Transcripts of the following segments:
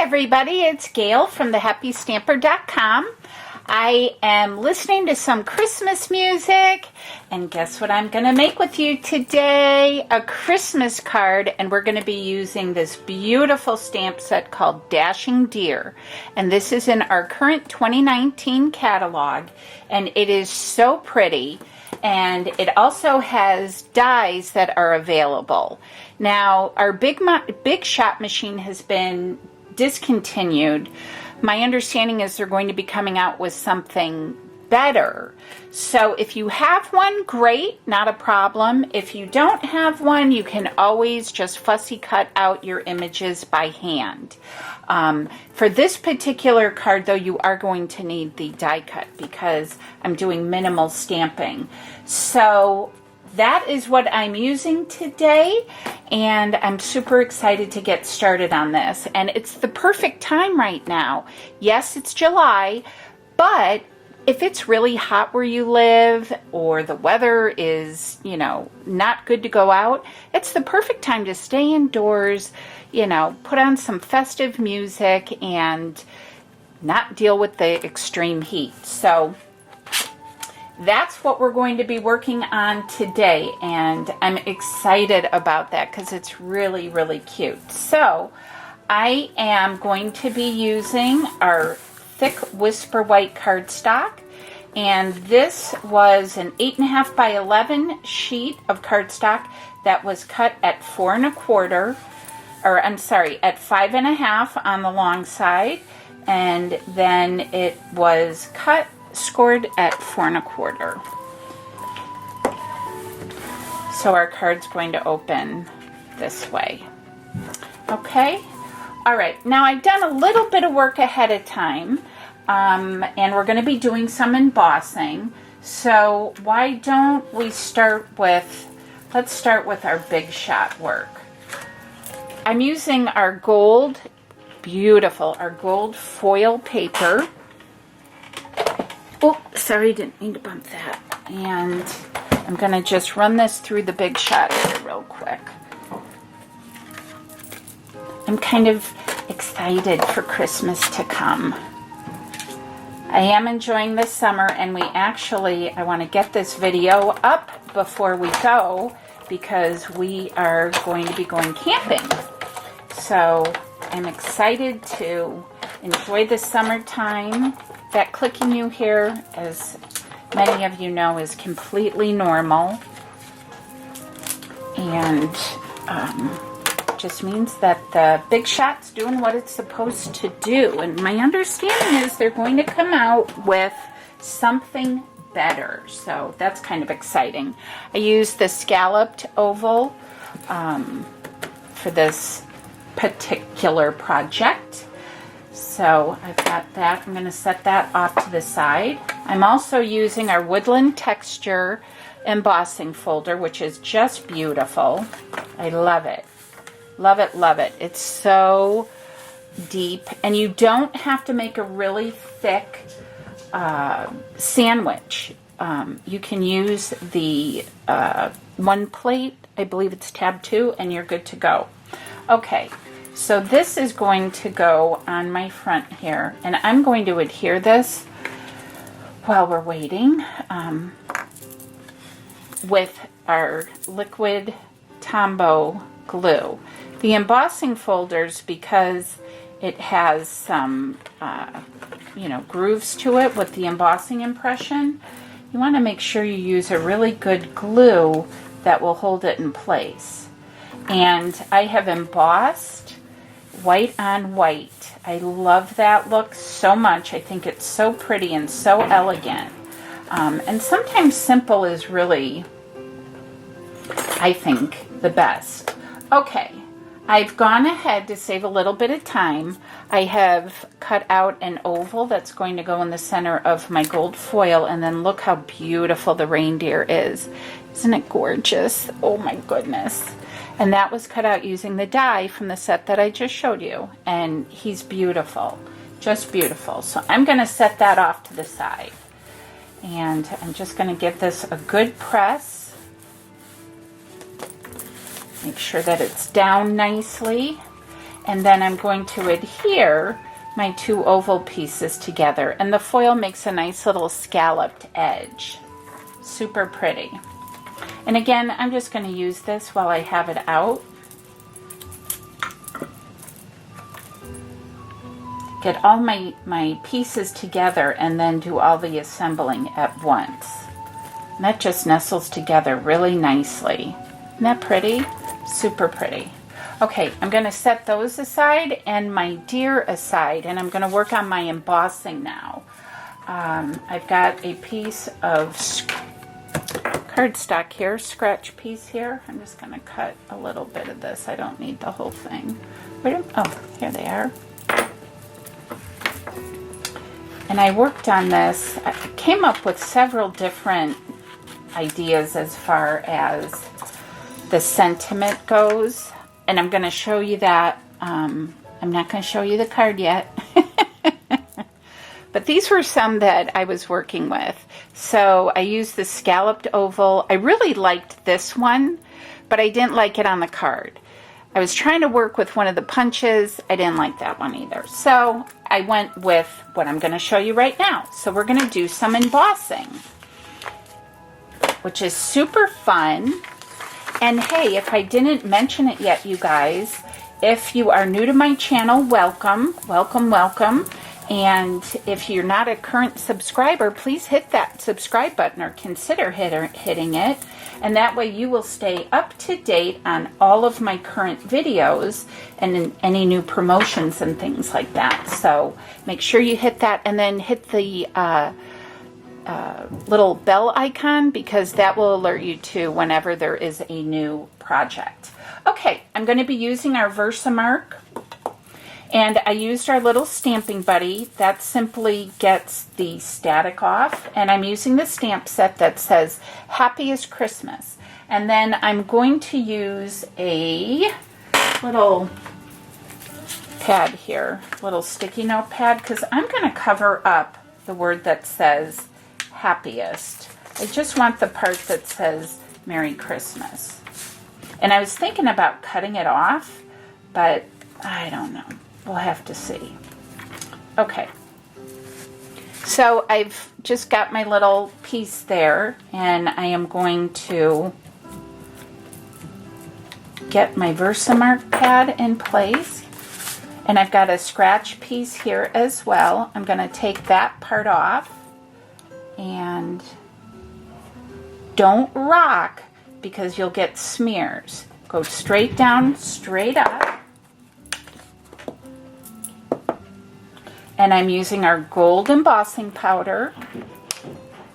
everybody, it's Gail from thehappystamper.com. I am listening to some Christmas music, and guess what I'm going to make with you today? A Christmas card, and we're going to be using this beautiful stamp set called Dashing Deer, and this is in our current 2019 catalog, and it is so pretty, and it also has dies that are available. Now, our Big Shot machine has been discontinued. My understanding is they're going to be coming out with something better. So if you have one, great, not a problem. If you don't have one, you can always just fussy cut out your images by hand. For this particular card, though, you are going to need the die cut because I'm doing minimal stamping. So that is what I'm using today, and I'm super excited to get started on this. And it's the perfect time right now. Yes, it's July, but if it's really hot where you live or the weather is, not good to go out, it's the perfect time to stay indoors, put on some festive music and not deal with the extreme heat. So that's what we're going to be working on today, and I'm excited about that because it's really, really cute. So I am going to be using our thick Whisper White cardstock, and this was an 8.5 by 11 sheet of cardstock that was cut at 4 1/4, or I'm sorry, at 5 1/2 on the long side, and then it was scored at 4 1/4. So our card's going to open this way. Okay, all right, now I've done a little bit of work ahead of time, and we're going to be doing some embossing. So why don't we let's start with our Big Shot work. I'm using our gold foil paper. Oh, sorry, didn't mean to bump that. And I'm going to just run this through the Big Shot here real quick. I'm kind of excited for Christmas to come. I am enjoying this summer, and I want to get this video up before we go because we are going to be going camping. So I'm excited to enjoy the summertime. That clicking you hear, as many of you know, is completely normal, and just means that the Big Shot's doing what it's supposed to do. And my understanding is they're going to come out with something better, so that's kind of exciting. I used the scalloped oval for this particular project. So I've got that. I'm going to set that off to the side. I'm also using our Woodland Texture embossing folder, which is just beautiful. I love it. Love it, love it. It's so deep, and you don't have to make a really thick sandwich. You can use the one plate, I believe it's tab 2, and you're good to go. Okay. So this is going to go on my front here, and I'm going to adhere this while we're waiting with our liquid Tombow glue. The embossing folders, because it has some grooves to it with the embossing impression, you want to make sure you use a really good glue that will hold it in place. And I have embossed white on white. I love that look so much. I think it's so pretty and so elegant. And sometimes simple is really, I think, the best. Okay, I've gone ahead to save a little bit of time. I have cut out an oval that's going to go in the center of my gold foil, and then look how beautiful the reindeer is. Isn't it gorgeous? Oh my goodness. And that was cut out using the die from the set that I just showed you. And he's beautiful, just beautiful. So I'm going to set that off to the side. And I'm just going to give this a good press. Make sure that it's down nicely. And then I'm going to adhere my 2 oval pieces together. And the foil makes a nice little scalloped edge. Super pretty. And again, I'm just going to use this while I have it out. Get all my pieces together and then do all the assembling at once. And that just nestles together really nicely. Isn't that pretty? Super pretty. Okay, I'm going to set those aside and my deer aside, and I'm going to work on my embossing now. I've got a piece of cardstock here, scratch piece here. I'm just going to cut a little bit of this. I don't need the whole thing. Oh, here they are. And I worked on this. I came up with several different ideas as far as the sentiment goes. And I'm going to show you that. I'm not going to show you the card yet. But these were some that I was working with. So I used the scalloped oval. I really liked this one, but I didn't like it on the card. I was trying to work with one of the punches. I didn't like that one either. So I went with what I'm going to show you right now. So we're going to do some embossing, which is super fun. And hey, if I didn't mention it yet, you guys, if you are new to my channel, welcome, welcome, welcome. And if you're not a current subscriber, please hit that subscribe button or consider hitting it. And that way you will stay up to date on all of my current videos and any new promotions and things like that. So make sure you hit that and then hit the little bell icon, because that will alert you to whenever there is a new project. Okay, I'm going to be using our Versamark. And I used our little stamping buddy. That simply gets the static off. And I'm using the stamp set that says Happiest Christmas. And then I'm going to use a little pad here, little sticky note pad, because I'm going to cover up the word that says happiest. I just want the part that says Merry Christmas. And I was thinking about cutting it off, but I don't know. We'll have to see. Okay. So I've just got my little piece there, and I am going to get my Versamark pad in place. And I've got a scratch piece here as well. I'm going to take that part off. And don't rock, because you'll get smears. Go straight down, straight up. And I'm using our gold embossing powder,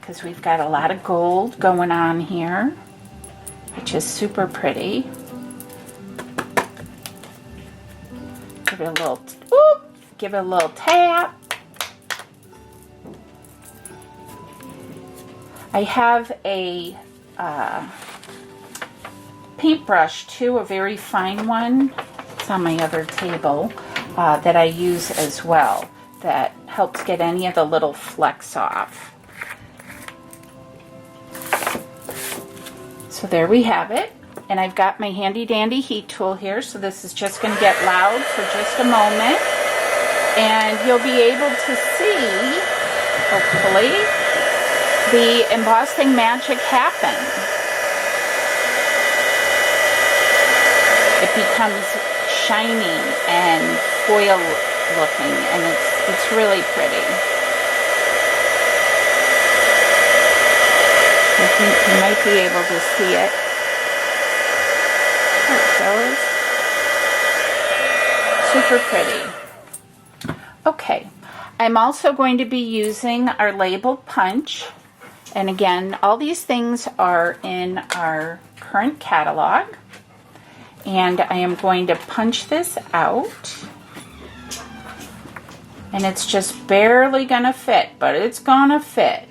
because we've got a lot of gold going on here, which is super pretty. Give it a little, give it a little tap. I have a paintbrush too, a very fine one. It's on my other table that I use as well. That helps get any of the little flecks off. So there we have it. And I've got my handy dandy heat tool here. So this is just going to get loud for just a moment. And you'll be able to see, hopefully, the embossing magic happen. It becomes shiny and foil looking, and it's really pretty. I think you might be able to see it. There it goes. Super pretty. Okay, I'm also going to be using our label punch. And again, all these things are in our current catalog. And I am going to punch this out. And it's just barely going to fit, but it's going to fit.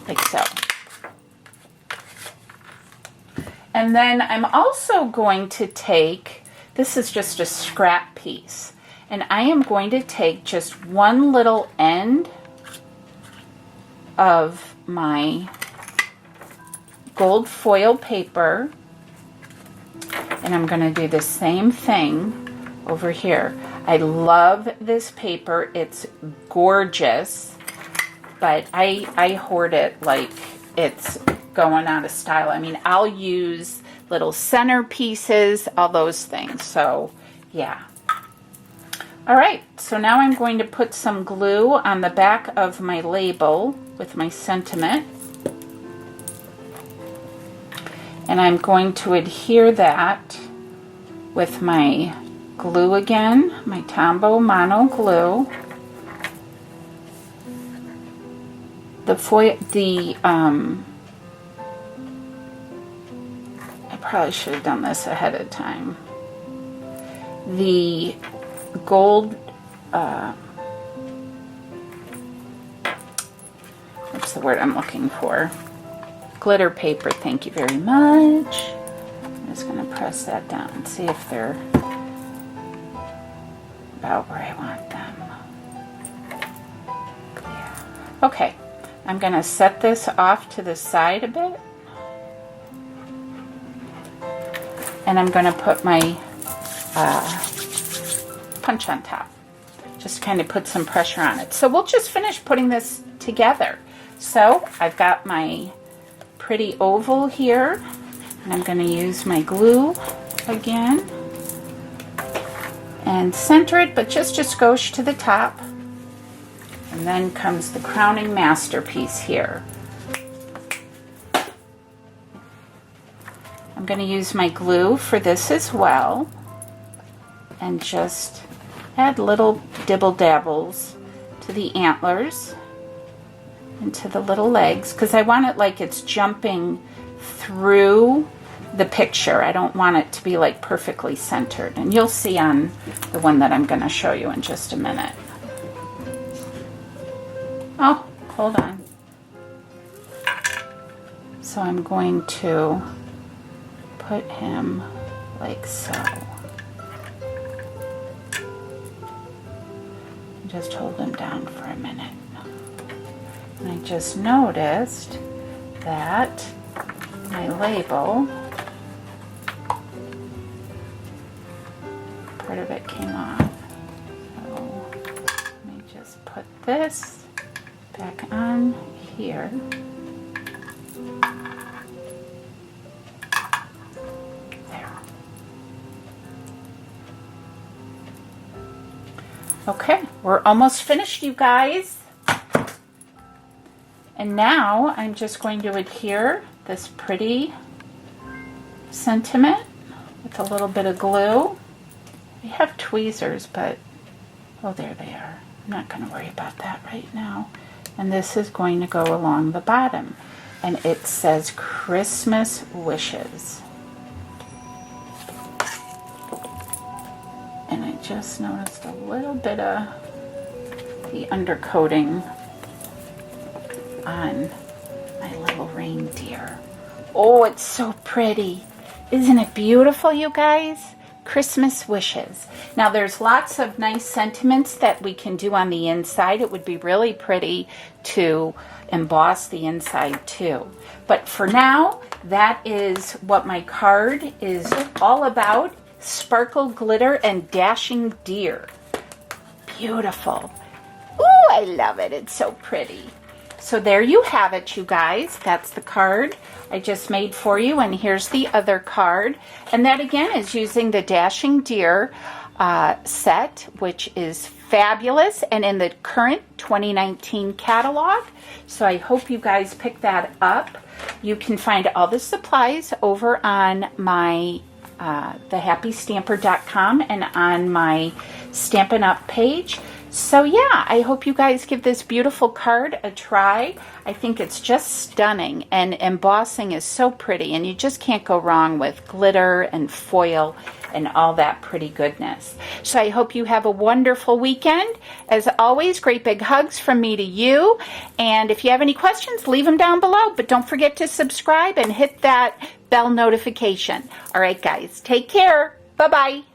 Like so. And then I'm also going to take, this is just a scrap piece, and I am going to take just one little end of my gold foil paper, And I'm going to do the same thing over here. I love this paper. It's gorgeous, but I hoard it like it's going out of style. I mean, I'll use little center pieces, all those things. So, yeah. All right, so now I'm going to put some glue on the back of my label with my sentiment. And I'm going to adhere that with my glue again, my Tombow Mono glue. I probably should have done this ahead of time. The gold, what's the word I'm looking for? Glitter paper, thank you very much. I'm just going to press that down and see if they're about where I want them. Yeah. Okay, I'm going to set this off to the side a bit. And I'm going to put my punch on top. Just kind of put some pressure on it. So we'll just finish putting this together. So I've got my pretty oval here. And I'm going to use my glue again. And center it, but just a skosh to the top. And then comes the crowning masterpiece here. I'm going to use my glue for this as well. And just add little dibble dabbles to the antlers and to the little legs, because I want it like it's jumping through the picture. I don't want it to be like perfectly centered, and you'll see on the one that I'm going to show you in just a minute. Oh, hold on. So I'm going to put him like so. Just hold him down for a minute. And I just noticed that my label, part of it came off. So let me just put this back on here. There. Okay, we're almost finished, you guys. And now I'm just going to adhere this pretty sentiment with a little bit of glue. We have tweezers, but, oh, there they are. I'm not going to worry about that right now. And this is going to go along the bottom. And it says Christmas Wishes. And I just noticed a little bit of the undercoating on my little reindeer. Oh, it's so pretty. Isn't it beautiful, you guys? Christmas Wishes. Now, there's lots of nice sentiments that we can do on the inside. It would be really pretty to emboss the inside too. But for now, that is what my card is all about. Sparkle, glitter, and dashing deer. Beautiful. Ooh, I love it. It's so pretty. So there you have it, you guys. That's the card I just made for you. And here's the other card. And that, again, is using the Dashing Deer set, which is fabulous and in the current 2019 catalog. So I hope you guys pick that up. You can find all the supplies over on my thehappystamper.com and on my Stampin' Up page. So yeah, I hope you guys give this beautiful card a try. I think it's just stunning, and embossing is so pretty, and you just can't go wrong with glitter and foil and all that pretty goodness. So I hope you have a wonderful weekend. As always, great big hugs from me to you. And if you have any questions, leave them down below. But don't forget to subscribe and hit that bell notification. All right, guys, take care. Bye-bye.